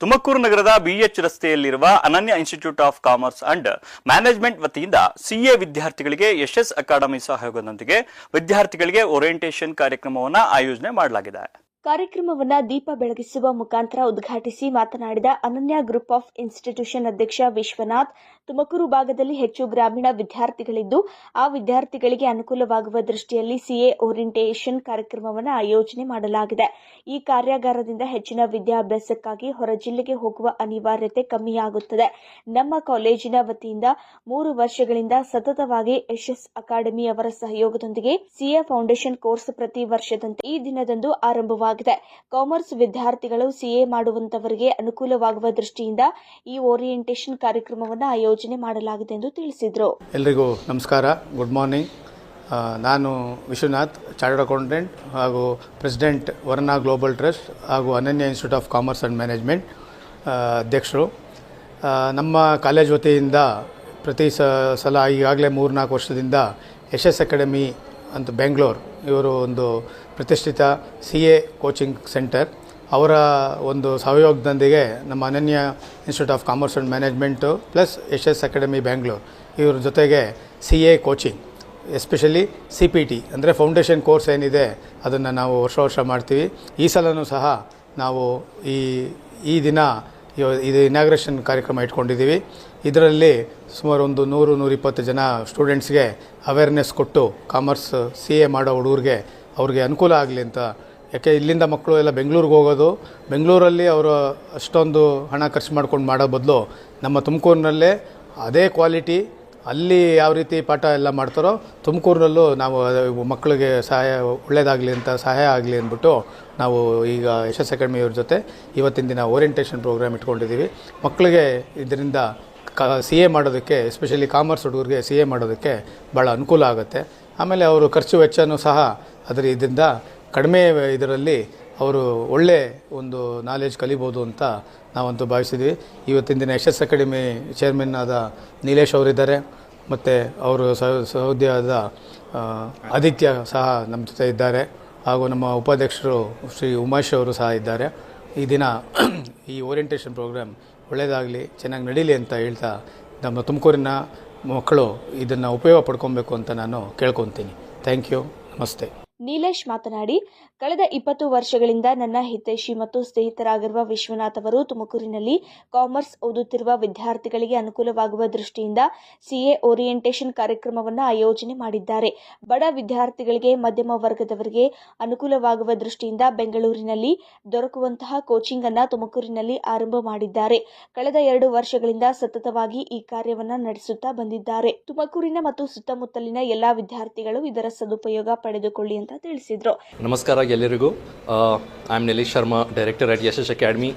ತುಮಕೂರು ನಗರದ ಬಿಎಚ್ ರಸ್ತೆಯಲ್ಲಿರುವ ಅನನ್ಯ institute of commerce and management ವತಿಯಿಂದ ಸಿಎ ವಿದ್ಯಾರ್ಥಿಗಳಿಗೆ ಯಶಸ್ ಅಕಾಡೆಮಿ ಸಹಯೋಗದೊಂದಿಗೆ ವಿದ್ಯಾರ್ಥಿಗಳಿಗೆ ಓರಿಯೆಂಟೇಷನ್ ಕಾರ್ಯಕ್ರಮವನ್ನು ಆಯೋಜನೆ ಮಾಡಲಾಗಿದೆ. ಕಾರ್ಯಕ್ರಮವನ್ನು ದೀಪ ಬೆಳಗಿಸುವ ಮುಖಾಂತರ ಉದ್ಘಾಟಿಸಿ ಮಾತನಾಡಿದ ಅನನ್ಯ ಗ್ರೂಪ್ ಆಫ್ ಇನ್ಸ್ಟಿಟ್ಯೂಷನ್ ಅಧ್ಯಕ್ಷ ವಿಶ್ವನಾಥ್, ತುಮಕೂರು ಭಾಗದಲ್ಲಿ ಹೆಚ್ಚು ಗ್ರಾಮೀಣ ವಿದ್ಯಾರ್ಥಿಗಳಿದ್ದು ಆ ವಿದ್ಯಾರ್ಥಿಗಳಿಗೆ ಅನುಕೂಲವಾಗುವ ದೃಷ್ಟಿಯಲ್ಲಿ ಸಿಎ ಓರಿಯೆಂಟೇಷನ್ ಕಾರ್ಯಕ್ರಮವನ್ನು ಆಯೋಜನೆ ಮಾಡಲಾಗಿದೆ. ಈ ಕಾರ್ಯಾಗಾರದಿಂದ ಹೆಚ್ಚಿನ ವಿದ್ಯಾಭ್ಯಾಸಕ್ಕಾಗಿ ಹೊರ ಜಿಲ್ಲೆಗೆ ಹೋಗುವ ಅನಿವಾರ್ಯತೆ ಕಮ್ಮಿಯಾಗುತ್ತದೆ. ನಮ್ಮ ಕಾಲೇಜಿನ ವತಿಯಿಂದ 3 ವರ್ಷಗಳಿಂದ ಸತತವಾಗಿ ಯಶಸ್ ಅಕಾಡೆಮಿ ಅವರ ಸಹಯೋಗದೊಂದಿಗೆ ಸಿಎ ಫೌಂಡೇಶನ್ ಕೋರ್ಸ್ ಪ್ರತಿ ವರ್ಷದಂತೆ ಈ ದಿನದಂದು ಆರಂಭವಾಗಿದೆ. ಕಾಮರ್ಸ್ ವಿದ್ಯಾರ್ಥಿಗಳು ಸಿಎ ಮಾಡುವಂತವರಿಗೆ ಅನುಕೂಲವಾಗುವ ದೃಷ್ಟಿಯಿಂದ ಈ ಓರಿಯೆಂಟೇಷನ್ ಕಾರ್ಯಕ್ರಮವನ್ನು ಆಯೋಜನೆ ಮಾಡಲಾಗಿದೆ ಎಂದು ತಿಳಿಸಿದರು. ಎಲ್ಲರಿಗೂ ನಮಸ್ಕಾರ, ಗುಡ್ ಮಾರ್ನಿಂಗ್. ನಾನು ವಿಶ್ವನಾಥ್, ಚಾರ್ಟರ್ಡ್ ಅಕೌಂಟೆಂಟ್ ಹಾಗೂ ಪ್ರೆಸಿಡೆಂಟ್ ವರ್ಣ ಗ್ಲೋಬಲ್ ಟ್ರಸ್ಟ್ ಹಾಗೂ ಅನನ್ಯ institute of commerce and management ಅಧ್ಯಕ್ಷರು. ನಮ್ಮ ಕಾಲೇಜ್ ವತಿಯಿಂದ ಪ್ರತಿ ಸಲ ಈಗಾಗಲೇ 3-4 ವರ್ಷದಿಂದ ಯಶಸ್ ಅಕಾಡೆಮಿ ಅಂತ ಬೆಂಗಳೂರು ಇವರು ಒಂದು ಪ್ರತಿಷ್ಠಿತ ಸಿಎ ಕೋಚಿಂಗ್ ಸೆಂಟರ್, ಅವರ ಒಂದು ಸಹಯೋಗದೊಂದಿಗೆ ನಮ್ಮ ಅನನ್ಯ institute of commerce and management plus Yashas academy Bengaluru ಇವ್ರ ಜೊತೆಗೆ ಸಿಎ ಕೋಚಿಂಗ್, ಎಸ್ಪೆಷಲಿ CPT ಅಂದರೆ ಫೌಂಡೇಶನ್ ಕೋರ್ಸ್ ಏನಿದೆ ಅದನ್ನು ನಾವು ವರ್ಷ ಮಾಡ್ತೀವಿ. ಈ ಸಲವೂ ಸಹ ನಾವು ಈ ದಿನ ಇದು ಇನಾಗ್ರೇಷನ್ ಕಾರ್ಯಕ್ರಮ ಇಟ್ಕೊಂಡಿದ್ದೀವಿ. ಇದರಲ್ಲಿ ಸುಮಾರು ಒಂದು 100-120 ಜನ ಸ್ಟೂಡೆಂಟ್ಸ್ಗೆ ಅವೇರ್ನೆಸ್ ಕೊಟ್ಟು ಕಾಮರ್ಸ್ CA ಮಾಡೋ ಹುಡುಗರಿಗೆ ಅವ್ರಿಗೆ ಅನುಕೂಲ ಆಗಲಿ ಅಂತ. ಯಾಕೆ ಇಲ್ಲಿಂದ ಮಕ್ಕಳು ಎಲ್ಲ ಬೆಂಗಳೂರಿಗೆ ಹೋಗೋದು, ಬೆಂಗಳೂರಲ್ಲಿ ಅವರು ಅಷ್ಟೊಂದು ಹಣ ಖರ್ಚು ಮಾಡ್ಕೊಂಡು ಮಾಡೋ ಬದಲು ನಮ್ಮ ತುಮಕೂರಿನಲ್ಲೇ ಅದೇ ಕ್ವಾಲಿಟಿ ಅಲ್ಲಿ ಯಾವ ರೀತಿ ಪಾಠ ಎಲ್ಲ ಮಾಡ್ತಾರೋ ತುಮಕೂರಿನಲ್ಲೂ ನಾವು ಮಕ್ಕಳಿಗೆ ಒಳ್ಳೆಯದಾಗಲಿ ಅಂತ ಸಹಾಯ ಆಗಲಿ ಅಂದ್ಬಿಟ್ಟು ನಾವು ಈಗ ಯಶಸ್ ಅಕಾಡೆಮಿಯವ್ರ ಜೊತೆ ಇವತ್ತಿನ ದಿನ ಓರಿಯೆಂಟೇಷನ್ ಪ್ರೋಗ್ರಾಮ್ ಇಟ್ಕೊಂಡಿದ್ದೀವಿ. ಮಕ್ಕಳಿಗೆ ಇದರಿಂದ CA ಮಾಡೋದಕ್ಕೆ, ಎಸ್ಪೆಷಲಿ ಕಾಮರ್ಸ್ ಹುಡುಗರಿಗೆ CA ಮಾಡೋದಕ್ಕೆ ಭಾಳ ಅನುಕೂಲ ಆಗುತ್ತೆ. ಆಮೇಲೆ ಅವರು ಖರ್ಚು ವೆಚ್ಚವೂ ಸಹ ಇದರಿಂದ ಕಡಿಮೆ ಇದರಲ್ಲಿ ಅವರು ಒಳ್ಳೆ ಒಂದು ನಾಲೆಜ್ ಕಲಿಬೋದು ಅಂತ ನಾವಂತೂ ಭಾವಿಸಿದ್ವಿ. ಇವತ್ತಿನ ದಿನ ಯಶಸ್ ಅಕಾಡೆಮಿ ಚೇರ್ಮನ್ ಆದ ನೀಲೇಶ್ ಅವರಿದ್ದಾರೆ, ಮತ್ತು ಅವರು ಸಹೋದ್ಯ ಆದ ಆದಿತ್ಯ ಸಹ ನಮ್ಮ ಜೊತೆ ಇದ್ದಾರೆ, ಹಾಗೂ ನಮ್ಮ ಉಪಾಧ್ಯಕ್ಷರು ಶ್ರೀ ಉಮೇಶ್ ಅವರು ಸಹ ಇದ್ದಾರೆ. ಈ ದಿನ ಈ ಓರಿಯೆಂಟೇಷನ್ ಪ್ರೋಗ್ರಾಮ್ ಒಳ್ಳೆಯದಾಗಲಿ, ಚೆನ್ನಾಗಿ ನಡೀಲಿ ಅಂತ ಹೇಳ್ತಾ ನಮ್ಮ ತುಮಕೂರಿನ ಮಕ್ಕಳು ಇದನ್ನು ಉಪಯೋಗ ಪಡ್ಕೊಬೇಕು ಅಂತ ನಾನು ಕೇಳ್ಕೊತೀನಿ. ಥ್ಯಾಂಕ್ ಯು, ನಮಸ್ತೆ. ನೀಲೇಶ್ ಮಾತನಾಡಿ, ಕಳೆದ 20 ವರ್ಷಗಳಿಂದ ನನ್ನ ಹಿತೈಷಿ ಮತ್ತು ಸ್ನೇಹಿತರಾಗಿರುವ ವಿಶ್ವನಾಥ್ ಅವರು ತುಮಕೂರಿನಲ್ಲಿ ಕಾಮರ್ಸ್ ಓದುತ್ತಿರುವ ವಿದ್ಯಾರ್ಥಿಗಳಿಗೆ ಅನುಕೂಲವಾಗುವ ದೃಷ್ಟಿಯಿಂದ ಸಿಎ ಓರಿಯೆಂಟೇಷನ್ ಕಾರ್ಯಕ್ರಮವನ್ನು ಆಯೋಜನೆ ಮಾಡಿದ್ದಾರೆ. ಬಡ ವಿದ್ಯಾರ್ಥಿಗಳಿಗೆ, ಮಧ್ಯಮ ವರ್ಗದವರಿಗೆ ಅನುಕೂಲವಾಗುವ ದೃಷ್ಟಿಯಿಂದ ಬೆಂಗಳೂರಿನಲ್ಲಿ ದೊರಕುವಂತಹ ಕೋಚಿಂಗ್ ಅನ್ನು ತುಮಕೂರಿನಲ್ಲಿ ಆರಂಭ ಮಾಡಿದ್ದಾರೆ. ಕಳೆದ 2 ವರ್ಷಗಳಿಂದ ಸತತವಾಗಿ ಈ ಕಾರ್ಯವನ್ನು ನಡೆಸುತ್ತಾ ಬಂದಿದ್ದಾರೆ. ತುಮಕೂರಿನ ಮತ್ತು ಸುತ್ತಮುತ್ತಲಿನ ಎಲ್ಲಾ ವಿದ್ಯಾರ್ಥಿಗಳು ಇದರ ಸದುಪಯೋಗ ಪಡೆದುಕೊಳ್ಳಿ ಅಂತ ತಿಳಿಸಿದರು. ನಮಸ್ಕಾರ ಎಲ್ಲರಿಗೂ. I am Nilesh Sharma, director at Yashash Academy.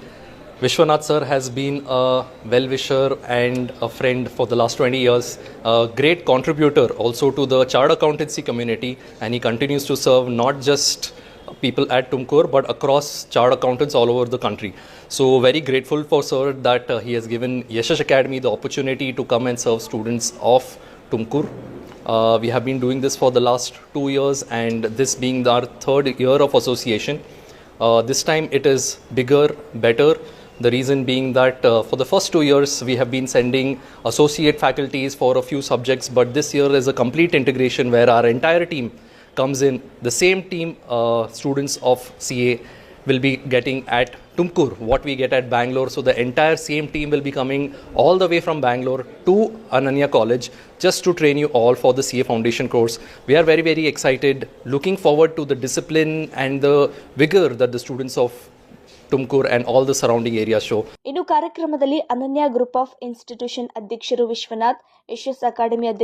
Vishwanath sir has been a well-wisher and a friend for the last 20 years, a great contributor also to the chartered accountancy community, and he continues to serve not just people at Tumkur but across chartered accountants all over the country. So very grateful for sir that he has given Yashash Academy the opportunity to come and serve students of Tumkur. We have been doing this for the last 2 years, and this being our 3rd year of association. This time it is bigger, better. The reason being that for the first 2 years we have been sending associate faculties for a few subjects, but this year is a complete integration where our entire team comes in. The same team students of CA will be getting at Tumkur what we get at Bangalore. So the entire same team will be coming all the way from Bangalore to Ananya College just to train you all for the CA Foundation course. We are very, very excited, looking forward to the discipline and the vigor that the students of Tumkur and all the surrounding areas show. ಇನ್ನು ಕಾರ್ಯಕ್ರಮದಲ್ಲಿ ಅನನ್ಯ group of institution ಅಧ್ಯಕ್ಷರು ವಿಶ್ವನಾಥ್, ಯಶಸ್ academy